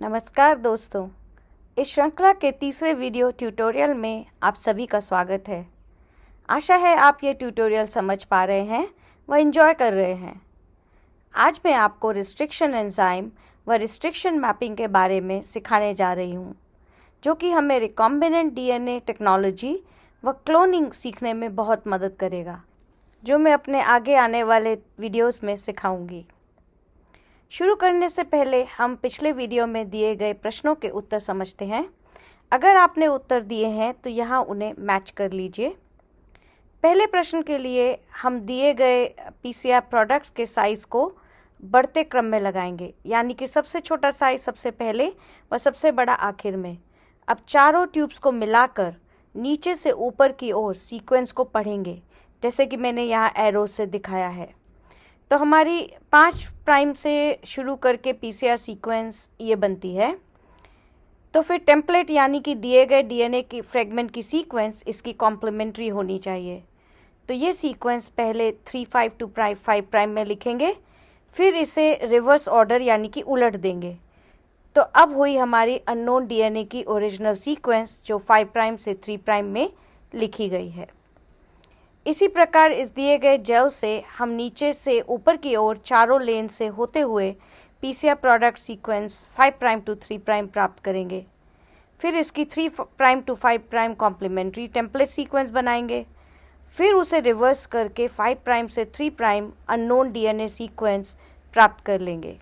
नमस्कार दोस्तों, इस श्रृंखला के तीसरे वीडियो ट्यूटोरियल में आप सभी का स्वागत है। आशा है आप ये ट्यूटोरियल समझ पा रहे हैं व एंजॉय कर रहे हैं। आज मैं आपको रिस्ट्रिक्शन एंजाइम व रिस्ट्रिक्शन मैपिंग के बारे में सिखाने जा रही हूँ, जो कि हमें रिकॉम्बिनेंट डीएनए टेक्नोलॉजी व क्लोनिंग सीखने में बहुत मदद करेगा, जो मैं अपने आगे आने वाले वीडियोस में सिखाऊंगी। शुरू करने से पहले हम पिछले वीडियो में दिए गए प्रश्नों के उत्तर समझते हैं। अगर आपने उत्तर दिए हैं तो यहाँ उन्हें मैच कर लीजिए। पहले प्रश्न के लिए हम दिए गए पीसीआर प्रोडक्ट्स के साइज़ को बढ़ते क्रम में लगाएंगे, यानी कि सबसे छोटा साइज़ सबसे पहले व सबसे बड़ा आखिर में। अब चारों ट्यूब्स को मिलाकर नीचे से ऊपर की ओर सीक्वेंस को पढ़ेंगे, जैसे कि मैंने यहाँ एरो से दिखाया है। तो हमारी 5 प्राइम से शुरू करके पीसीआर सीक्वेंस ये बनती है। तो फिर टेम्पलेट यानी कि दिए गए डीएनए की फ्रेगमेंट की सीक्वेंस इसकी कॉम्प्लीमेंट्री होनी चाहिए। तो ये सीक्वेंस पहले 3'5 to 5' प्राइम में लिखेंगे, फिर इसे रिवर्स ऑर्डर यानी कि उलट देंगे। तो अब हुई हमारी अननोन डीएनए की ओरिजिनल सीक्वेंस, जो 5 प्राइम से 3 प्राइम में लिखी गई है। इसी प्रकार इस दिए गए जेल से हम नीचे से ऊपर की ओर चारों लेन से होते हुए PCR product sequence 5 prime to 3 prime प्राप्त करेंगे। फिर इसकी 3 prime to 5 prime complementary template sequence बनाएंगे। फिर उसे रिवर्स करके 5 प्राइम से 3 प्राइम अननोन डीएनए सीक्वेंस प्राप्त कर लेंगे।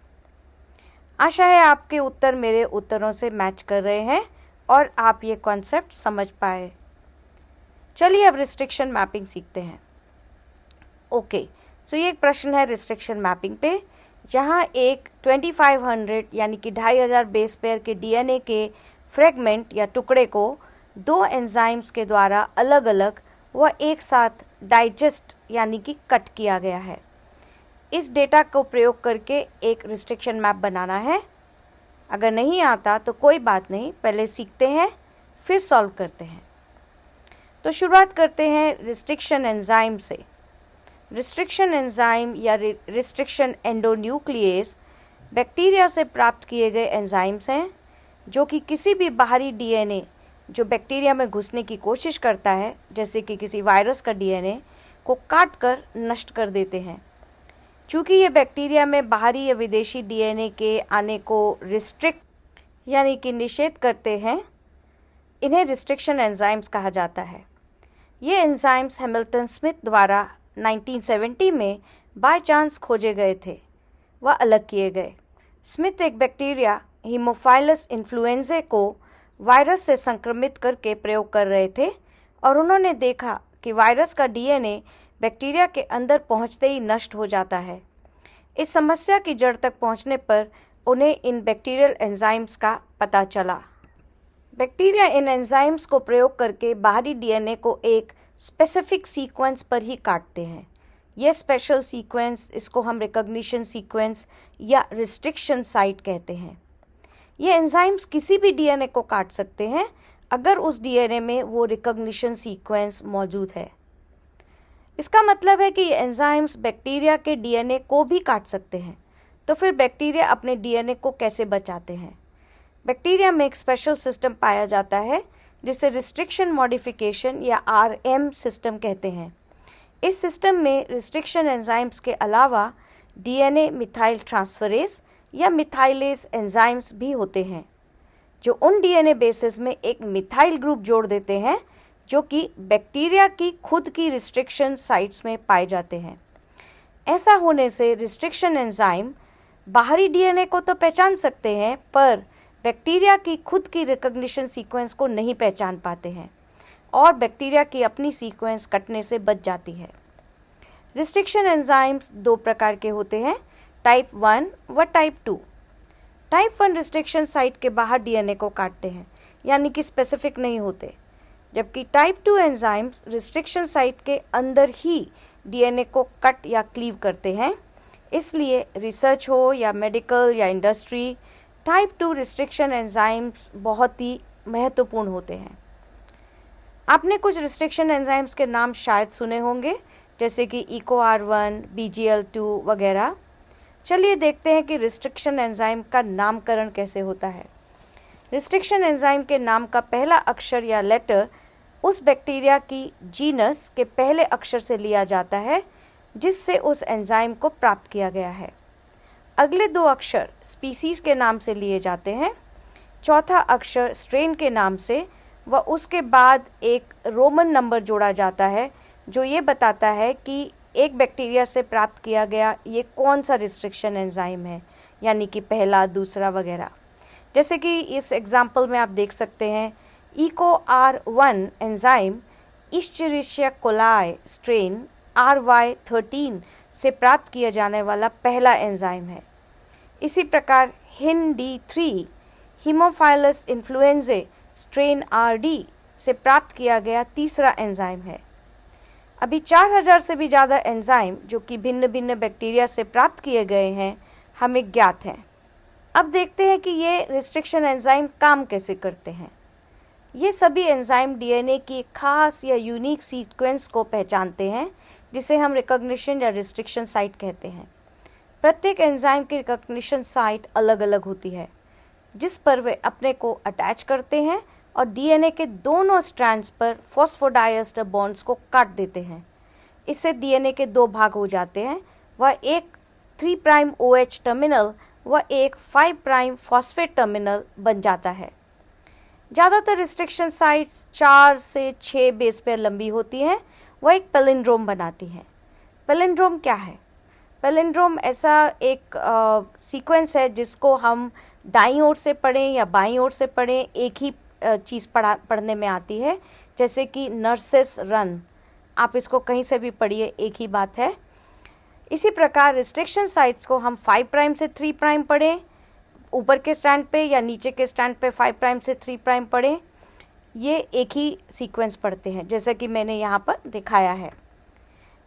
आशा है आपके उत्तर मेरे उत्तरों से मैच कर रहे हैं और आप ये कॉन्सेप्ट समझ पाए। चलिए अब रिस्ट्रिक्शन मैपिंग सीखते हैं। ओके, सो ये एक प्रश्न है रिस्ट्रिक्शन मैपिंग पे, जहाँ एक 2500 यानी कि 2500 बेस पेयर के डीएनए के फ्रेगमेंट या टुकड़े को 2 एंजाइम्स के द्वारा अलग अलग व एक साथ डाइजेस्ट यानी कि कट किया गया है। इस डेटा को प्रयोग करके एक रिस्ट्रिक्शन मैप बनाना है। अगर नहीं आता तो कोई बात नहीं, पहले सीखते हैं फिर सॉल्व करते हैं। तो शुरुआत करते हैं रिस्ट्रिक्शन एंजाइम से। रिस्ट्रिक्शन एंजाइम या रिस्ट्रिक्शन एंडोन्यूक्लियेज बैक्टीरिया से प्राप्त किए गए एंजाइम्स हैं, जो कि किसी भी बाहरी डीएनए जो बैक्टीरिया में घुसने की कोशिश करता है, जैसे कि किसी वायरस का डीएनए, को काट कर नष्ट कर देते हैं। चूँकि ये बैक्टीरिया में बाहरी या विदेशी डीएनए के आने को रिस्ट्रिक्ट यानी कि निषेध करते हैं, इन्हें रिस्ट्रिक्शन एंजाइम्स कहा जाता है। ये एंजाइम्स हैमिल्टन स्मिथ द्वारा 1970 में बाय चांस खोजे गए थे व अलग किए गए। स्मिथ एक बैक्टीरिया हीमोफाइलस इन्फ्लुएंजा को वायरस से संक्रमित करके प्रयोग कर रहे थे और उन्होंने देखा कि वायरस का डीएनए बैक्टीरिया के अंदर पहुंचते ही नष्ट हो जाता है। इस समस्या की जड़ तक पहुंचने पर उन्हें इन बैक्टीरियल एंजाइम्स का पता चला। बैक्टीरिया इन एंजाइम्स को प्रयोग करके बाहरी डीएनए को एक स्पेसिफिक सीक्वेंस पर ही काटते हैं। ये स्पेशल सीक्वेंस, इसको हम रिकॉग्निशन सीक्वेंस या रिस्ट्रिक्शन साइट कहते हैं। ये एंजाइम्स किसी भी डीएनए को काट सकते हैं अगर उस डीएनए में वो रिकॉग्निशन सीक्वेंस मौजूद है। इसका मतलब है कि ये एंजाइम्स बैक्टीरिया के डीएनए को भी काट सकते हैं। तो फिर बैक्टीरिया अपने डीएनए को कैसे बचाते हैं? बैक्टीरिया में एक स्पेशल सिस्टम पाया जाता है जिसे रिस्ट्रिक्शन मॉडिफिकेशन या आरएम सिस्टम कहते हैं। इस सिस्टम में रिस्ट्रिक्शन एंजाइम्स के अलावा डीएनए मिथाइल ट्रांसफरेज या मिथाइलेज एंजाइम्स भी होते हैं, जो उन डीएनए बेसेस में एक मिथाइल ग्रुप जोड़ देते हैं, जो कि बैक्टीरिया की खुद की रिस्ट्रिक्शन साइट्स में पाए जाते हैं। ऐसा होने से रिस्ट्रिक्शन एंजाइम बाहरी डीएनए को तो पहचान सकते हैं, पर बैक्टीरिया की खुद की रिकॉग्निशन सीक्वेंस को नहीं पहचान पाते हैं और बैक्टीरिया की अपनी सीक्वेंस कटने से बच जाती है। रिस्ट्रिक्शन एंजाइम्स 2 प्रकार के होते हैं, टाइप 1 व टाइप 2। टाइप 1 रिस्ट्रिक्शन साइट के बाहर डीएनए को काटते हैं, यानी कि स्पेसिफिक नहीं होते, जबकि टाइप 2 एंजाइम्स रिस्ट्रिक्शन साइट के अंदर ही डीएनए को कट या क्लीव करते हैं। इसलिए रिसर्च हो या मेडिकल या इंडस्ट्री, टाइप 2 रिस्ट्रिक्शन एंजाइम्स बहुत ही महत्वपूर्ण होते हैं। आपने कुछ रिस्ट्रिक्शन एंजाइम्स के नाम शायद सुने होंगे, जैसे कि EcoR1, BGL2 वगैरह। चलिए देखते हैं कि रिस्ट्रिक्शन एंजाइम का नामकरण कैसे होता है। रिस्ट्रिक्शन एंजाइम के नाम का पहला अक्षर या लेटर उस बैक्टीरिया की जीनस के पहले अक्षर से लिया जाता है जिससे उस एंजाइम को प्राप्त किया गया है। अगले दो अक्षर स्पीसीज के नाम से लिए जाते हैं, चौथा अक्षर स्ट्रेन के नाम से व उसके बाद एक रोमन नंबर जोड़ा जाता है जो ये बताता है कि एक बैक्टीरिया से प्राप्त किया गया ये कौन सा रिस्ट्रिक्शन एंजाइम है, यानी कि पहला, दूसरा वगैरह। जैसे कि इस एग्जाम्पल में आप देख सकते हैं EcoR1 enzyme इश्चेरिशिया coli strain RY13 से प्राप्त किया जाने वाला पहला एंजाइम है। इसी प्रकार HindD3 हीमोफाइलस इन्फ्लुएंजाe स्ट्रेन RD से प्राप्त किया गया तीसरा एंजाइम है। अभी 4000 से भी ज़्यादा एंजाइम जो कि भिन्न भिन्न बैक्टीरिया से प्राप्त किए गए हैं हमें ज्ञात हैं। अब देखते हैं कि ये रिस्ट्रिक्शन एंजाइम काम कैसे करते हैं। ये सभी एंजाइम डीएनए की एक खास या यूनिक सीक्वेंस को पहचानते हैं जिसे हम रिकॉग्निशन या रिस्ट्रिक्शन साइट कहते हैं। प्रत्येक एंजाइम की रिकॉग्निशन साइट अलग अलग होती है जिस पर वे अपने को अटैच करते हैं और डीएनए के दोनों स्ट्रैंड्स पर फॉस्फोडाइएस्टर बॉन्ड्स को काट देते हैं। इससे डीएनए के दो भाग हो जाते हैं, वह एक 3' OH टर्मिनल व एक 5' फॉस्फेट टर्मिनल बन जाता है। ज़्यादातर रिस्ट्रिक्शन साइट्स 4 से 6 बेस पेयर लंबी होती हैं, वह एक पैलिंड्रोम बनाती हैं। पैलिंड्रोम क्या है? पैलिंड्रोम ऐसा एक सीक्वेंस है जिसको हम दाईं ओर से पढ़ें या बाईं ओर से पढ़ें एक ही चीज़ पढ़ने में आती है, जैसे कि नर्सेस रन, आप इसको कहीं से भी पढ़िए, एक ही बात है। इसी प्रकार रिस्ट्रिक्शन साइट्स को हम 5' से 3' पढ़ें ऊपर के स्टैंड पे या नीचे के स्टैंड पे 5' से 3' पढ़ें, ये एक ही सीक्वेंस पढ़ते हैं जैसा कि मैंने यहाँ पर दिखाया है।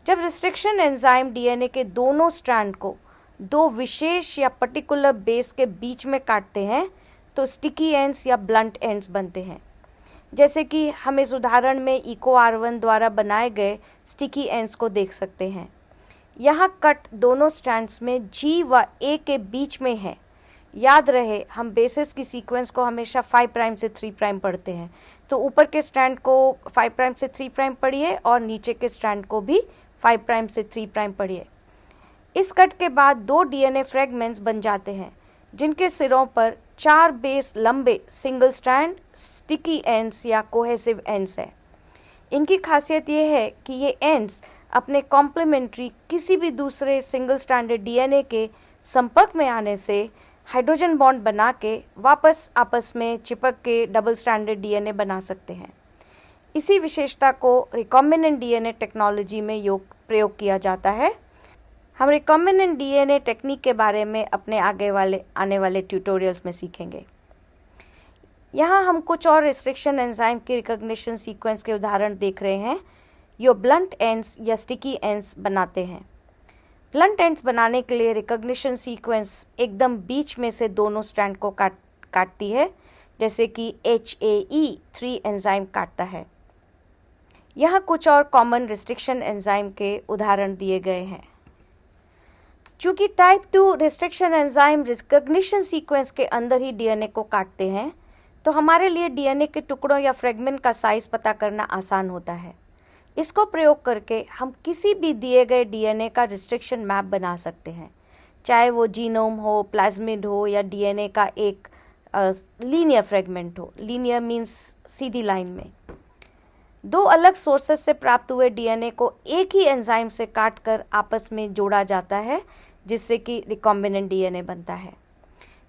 जब रिस्ट्रिक्शन एंजाइम डीएनए के दोनों स्ट्रैंड को दो विशेष या पर्टिकुलर बेस के बीच में काटते हैं तो स्टिकी एंड्स या ब्लंट एंड्स बनते हैं, जैसे कि हम इस उदाहरण में EcoR1 द्वारा बनाए गए स्टिकी एंड्स को देख सकते हैं। यहाँ कट दोनों स्ट्रैंड्स में G व A के बीच में है। याद रहे हम बेसिस की सीक्वेंस को हमेशा 5' से 3' पढ़ते हैं, तो ऊपर के स्ट्रैंड को 5' से 3' पढ़िए और नीचे के स्ट्रैंड को भी 5' से 3' पढ़िए। इस कट के बाद दो डीएनए फ्रेगमेंट्स बन जाते हैं जिनके सिरों पर 4 बेस लंबे सिंगल स्ट्रैंड स्टिकी एंड्स या कोहेसिव एंड्स है। इनकी खासियत यह है कि ये एंड्स अपने कॉम्प्लीमेंट्री किसी भी दूसरे सिंगल स्ट्रैंडेड डीएनए के संपर्क में आने से हाइड्रोजन बॉन्ड बना के वापस आपस में चिपक के डबल स्ट्रैंडेड डीएनए बना सकते हैं। इसी विशेषता को रिकॉम्बिनेंट डीएनए टेक्नोलॉजी में प्रयोग किया जाता है। हम रिकॉम्बिनेंट डीएनए टेक्निक के बारे में अपने आने वाले ट्यूटोरियल्स में सीखेंगे। यहाँ हम कुछ और रिस्ट्रिक्शन एंजाइम की रिकॉग्निशन सीक्वेंस के उदाहरण देख रहे हैं। यो ब्लंट एंड्स या स्टिकी एंड्स बनाते हैं। ब्लंट एंड्स बनाने के लिए रिकॉग्निशन सीक्वेंस एकदम बीच में से दोनों स्ट्रैंड को काटती है, जैसे कि HAE3 एंजाइम काटता है। यहाँ कुछ और कॉमन रिस्ट्रिक्शन एंजाइम के उदाहरण दिए गए हैं। चूँकि type 2 restriction enzyme recognition sequence के अंदर ही डीएनए को काटते हैं, तो हमारे लिए डीएनए के टुकड़ों या फ्रेगमेंट का साइज पता करना आसान होता है। इसको प्रयोग करके हम किसी भी दिए गए डीएनए का रिस्ट्रिक्शन मैप बना सकते हैं, चाहे वो जीनोम हो, प्लाज्मिड हो या डीएनए का एक लीनियर फ्रेगमेंट हो। लीनियर मीन्स सीधी लाइन में। दो अलग सोर्सेस से प्राप्त हुए डीएनए को एक ही एंजाइम से काटकर आपस में जोड़ा जाता है, जिससे कि रिकॉम्बिनेंट डीएनए बनता है।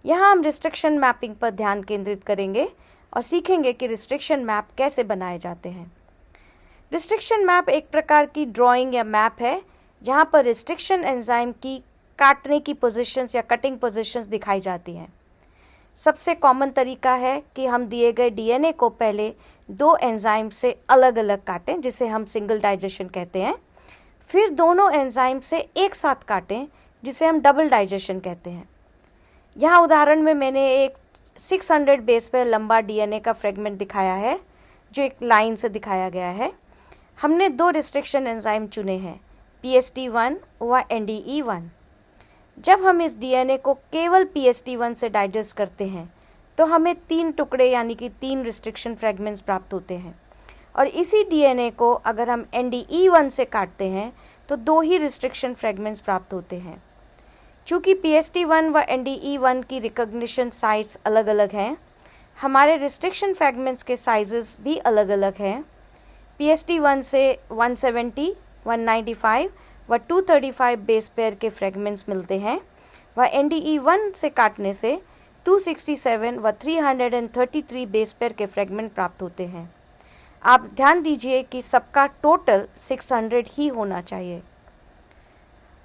यहाँ हम रिस्ट्रिक्शन मैपिंग पर ध्यान केंद्रित करेंगे और सीखेंगे कि रिस्ट्रिक्शन मैप कैसे बनाए जाते हैं। रिस्ट्रिक्शन मैप एक प्रकार की ड्राइंग या मैप है जहाँ पर रिस्ट्रिक्शन एंजाइम की काटने की पोजीशंस या कटिंग पोजीशंस दिखाई जाती हैं। सबसे कॉमन तरीका है कि हम दिए गए डीएनए को पहले दो एंजाइम से अलग अलग काटें, जिसे हम सिंगल डाइजेशन कहते हैं। फिर दोनों एंजाइम से एक साथ काटें, जिसे हम डबल डाइजेशन कहते हैं। यहाँ उदाहरण में मैंने एक 600 बेस पर लंबा डीएनए का फ्रेगमेंट दिखाया है, जो एक लाइन से दिखाया गया है। हमने दो रिस्ट्रिक्शन एंजाइम चुने हैं, PST1 व NDE1। जब हम इस डीएनए को केवल PST1 से डाइजेस्ट करते हैं तो हमें 3 टुकड़े यानी कि 3 रिस्ट्रिक्शन फ्रेगमेंट्स प्राप्त होते हैं, और इसी डीएनए को अगर हम NDE1 से काटते हैं तो 2 ही रिस्ट्रिक्शन फ्रेगमेंट्स प्राप्त होते हैं। चूँकि PST1 व NDE1 की रिकॉग्निशन साइट्स अलग अलग हैं, हमारे रिस्ट्रिक्शन फ्रेगमेंट्स के साइजेस भी अलग अलग हैं। PST1 से 170, 195 व 235 बेस पेयर के फ्रेगमेंट्स मिलते हैं, व NDE1 से काटने से 267 व 333 बेस पेयर के फ्रेगमेंट प्राप्त होते हैं। आप ध्यान दीजिए कि सबका टोटल 600 ही होना चाहिए।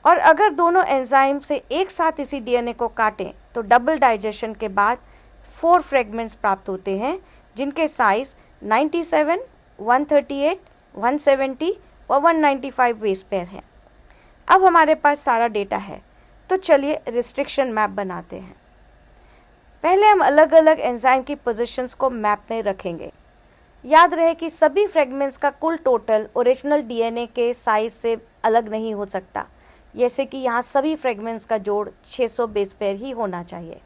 और अगर दोनों एंजाइम से एक साथ इसी डीएनए को काटें तो डबल डाइजेशन के बाद 4 फ्रेगमेंट्स प्राप्त होते हैं, जिनके साइज 97, 138, 170 व 195 बेस पेयर हैं। अब हमारे पास सारा डेटा है, तो चलिए रिस्ट्रिक्शन मैप बनाते हैं। पहले हम अलग अलग एंजाइम की पोजीशंस को मैप में रखेंगे। याद रहे कि सभी फ्रेगमेंट्स का कुल टोटल ओरिजिनल डीएनए के साइज से अलग नहीं हो सकता, जैसे कि यहाँ सभी फ्रेगमेंट्स का जोड़ 600 बेस पेयर ही होना चाहिए।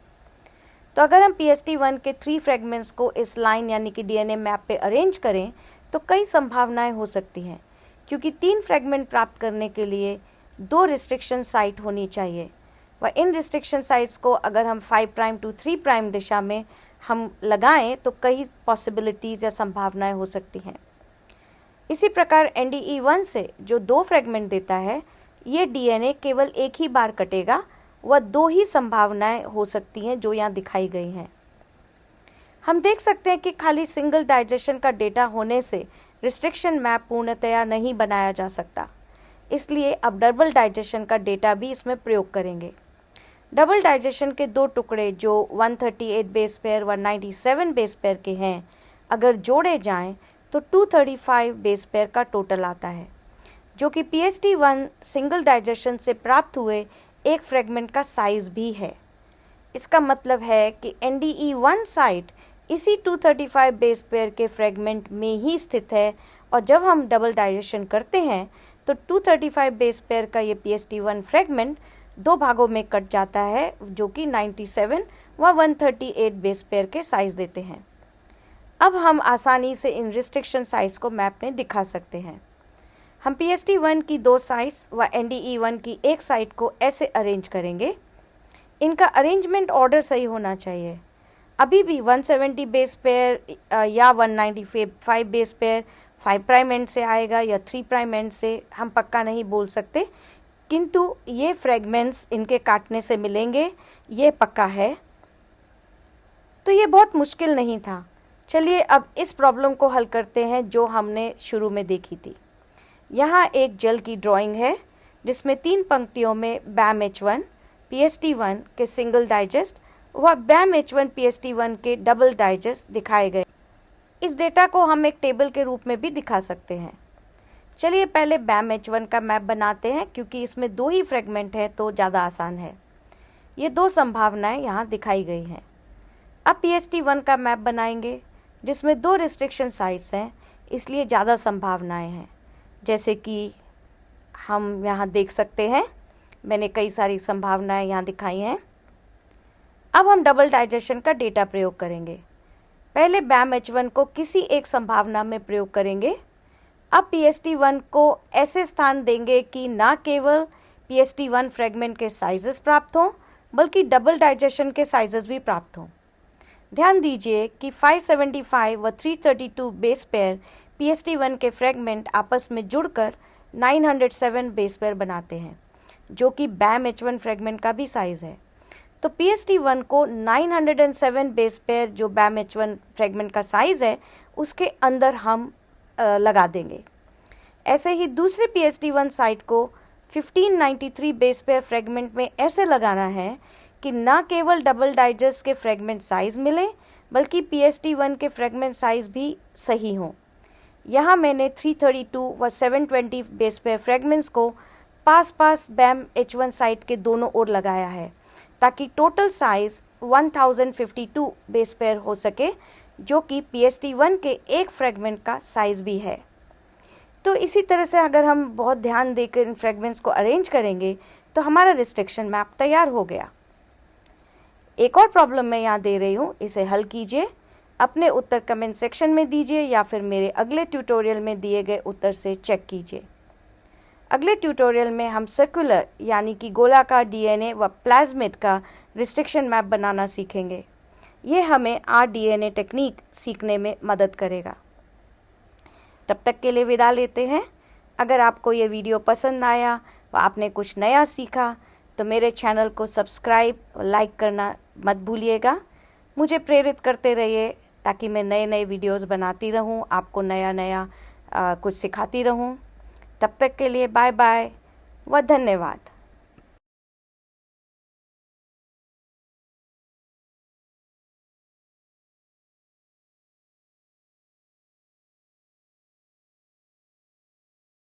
तो अगर हम PST1 के 3 फ्रेगमेंट्स को इस लाइन यानी कि डीएनए मैप पे अरेंज करें तो कई संभावनाएं हो सकती हैं, क्योंकि 3 फ्रेगमेंट प्राप्त करने के लिए 2 रिस्ट्रिक्शन साइट होनी चाहिए, व इन रिस्ट्रिक्शन साइट्स को अगर हम 5' to 3' दिशा में हम लगाएं तो कई पॉसिबिलिटीज़ या संभावनाएं हो सकती हैं। इसी प्रकार NDE1 से जो 2 फ्रेगमेंट देता है, ये डीएनए केवल एक ही बार कटेगा व 2 ही संभावनाएं हो सकती हैं जो यहाँ दिखाई गई हैं। हम देख सकते हैं कि खाली सिंगल डाइजेशन का डेटा होने से रिस्ट्रिक्शन मैप पूर्णतया नहीं बनाया जा सकता, इसलिए अब डबल डाइजेशन का डेटा भी इसमें प्रयोग करेंगे। डबल डाइजेशन के 2 टुकड़े जो 138 बेस पेयर व 97 बेस पेयर के हैं, अगर जोड़े जाएं तो 235 बेस पेयर का टोटल आता है, जो कि PST1 सिंगल डाइजेशन से प्राप्त हुए एक फ्रेगमेंट का साइज भी है। इसका मतलब है कि NDE1 साइट इसी 235 बेस पेयर के फ्रेगमेंट में ही स्थित है, और जब हम डबल डाइजेशन करते हैं तो 235 बेस पेयर का ये PST1 फ्रेगमेंट 2 भागों में कट जाता है, जो कि 97 व 138 बेस पेयर के साइज देते हैं। अब हम आसानी से इन रिस्ट्रिक्शन साइट्स को मैप में दिखा सकते हैं। हम PST1 की 2 साइट्स व NDE1 की एक साइट को ऐसे अरेंज करेंगे। इनका अरेंजमेंट ऑर्डर सही होना चाहिए। अभी भी 170 बेस पेयर या 195 बेस पेयर 5' एंड से आएगा या 3' एंड से, हम पक्का नहीं बोल सकते, किंतु ये फ्रेगमेंट्स इनके काटने से मिलेंगे, ये पक्का है। तो ये बहुत मुश्किल नहीं था। चलिए अब इस प्रॉब्लम को हल करते हैं जो हमने शुरू में देखी थी। यहाँ एक जेल की ड्राइंग है जिसमें 3 पंक्तियों में BAM-H1 PST1 के सिंगल डाइजेस्ट व BAM-H1 PST1 के डबल डाइजेस्ट दिखाए गए। इस डेटा को हम एक टेबल के रूप में भी दिखा सकते हैं। चलिए पहले BAM-H1 का मैप बनाते हैं, क्योंकि इसमें 2 ही फ्रेगमेंट है तो ज़्यादा आसान है। ये 2 संभावनाएं यहाँ दिखाई गई हैं। अब PST1 का मैप बनाएंगे, जिसमें 2 रिस्ट्रिक्शन साइट्स हैं, इसलिए ज़्यादा संभावनाएं हैं। जैसे कि हम यहाँ देख सकते हैं, मैंने कई सारी संभावनाएं यहाँ दिखाई हैं। अब हम डबल डाइजेशन का डेटा प्रयोग करेंगे। पहले BAM-H1 को किसी एक संभावना में प्रयोग करेंगे। अब PST1 को ऐसे स्थान देंगे कि ना केवल PST1 फ्रेगमेंट के साइजेस प्राप्त हों, बल्कि डबल डाइजेशन के साइजेस भी प्राप्त हों। ध्यान दीजिए कि 575 व 332 बेस पेयर PST1 के फ्रेगमेंट आपस में जुड़कर 907 बेस पेयर बनाते हैं, जो कि BAM-H1 फ्रेगमेंट का भी साइज़ है। तो PST1 को 907 बेस पेयर जो BAM-H1 फ्रेगमेंट का साइज़ है उसके अंदर हम लगा देंगे। ऐसे ही दूसरे PST1 साइट को 1593 बेस पेयर फ्रेगमेंट में ऐसे लगाना है कि ना केवल डबल डाइजेस्ट के फ्रेगमेंट साइज़ मिले, बल्कि PST1 के फ्रेगमेंट साइज़ भी सही हों। यहाँ मैंने 332 व 720 बेस पेयर फ्रेगमेंट्स को पास BAM-H1 साइट के दोनों ओर लगाया है, ताकि टोटल साइज़ 1052 बेस पेयर हो सके, जो कि PST1 के एक फ्रेगमेंट का साइज़ भी है। तो इसी तरह से अगर हम बहुत ध्यान देकर इन फ्रेगमेंट्स को अरेंज करेंगे तो हमारा रिस्ट्रिक्शन मैप तैयार हो गया। एक और प्रॉब्लम मैं यहाँ दे रही हूँ, इसे हल कीजिए, अपने उत्तर कमेंट सेक्शन में दीजिए या फिर मेरे अगले ट्यूटोरियल में दिए गए उत्तर से चेक कीजिए। अगले ट्यूटोरियल में हम सर्कुलर यानी कि गोलाकार डीएनए व प्लाज्मिड का रिस्ट्रिक्शन मैप बनाना सीखेंगे। ये हमें आरडीएनए टेक्निक सीखने में मदद करेगा। तब तक के लिए विदा लेते हैं। अगर आपको ये वीडियो पसंद आया व आपने कुछ नया सीखा तो मेरे चैनल को सब्सक्राइब और लाइक करना मत भूलिएगा। मुझे प्रेरित करते रहिए ताकि मैं नए नए वीडियोस बनाती रहूं, आपको नया नया कुछ सिखाती रहूं। तब तक के लिए बाय बाय व धन्यवाद।